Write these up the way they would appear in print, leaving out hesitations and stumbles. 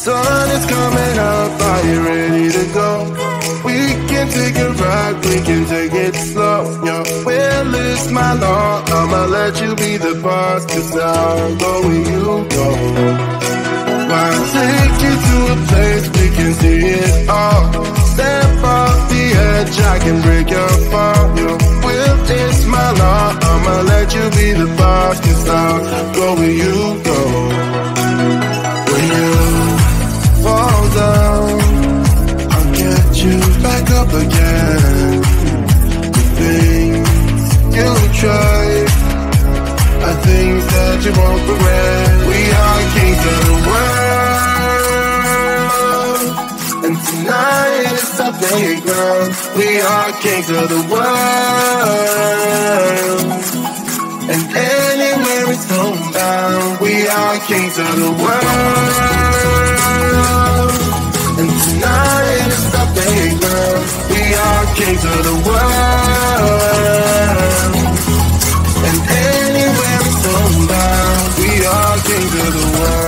sun is coming up, are you ready to go? We can take a ride, we can take it slow. Your will is my law, I'ma let you be the boss, 'cause I'll go where you go. I'll take you to a place we can see it all. Step off the edge, I can break your fall. Your will is my law, I'ma let you be the boss, 'cause I'll go where you go. When you fall down, I'll get you back up again. The things you try are things that you won't regret. We are kings of the world, and tonight is our playground. We are kings of the world, and anywhere it's homebound. We are kings of the world, and tonight is our playground. We are kings of the world, and anywhere it's homebound. We are kings of the world.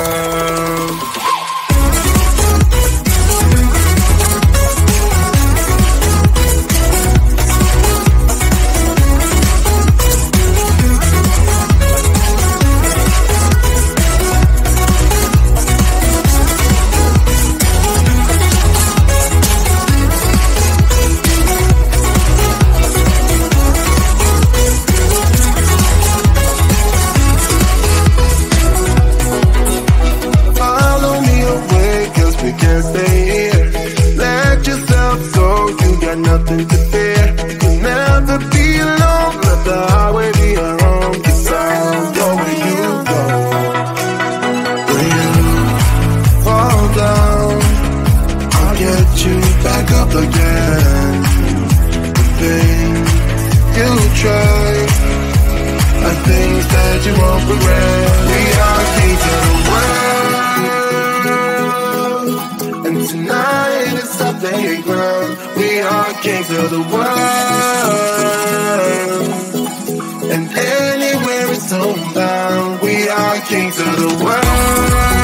Nothing to fear, you'll never be alone. Let the highway be your home, 'cause I'll go where you go. When you fall down, I'll get you back up again. The things you try are things that you won't regret. We are kings of the world, and tonight it's our playground. We are kings of the world, and anywhere it's homebound. We are kings of the world.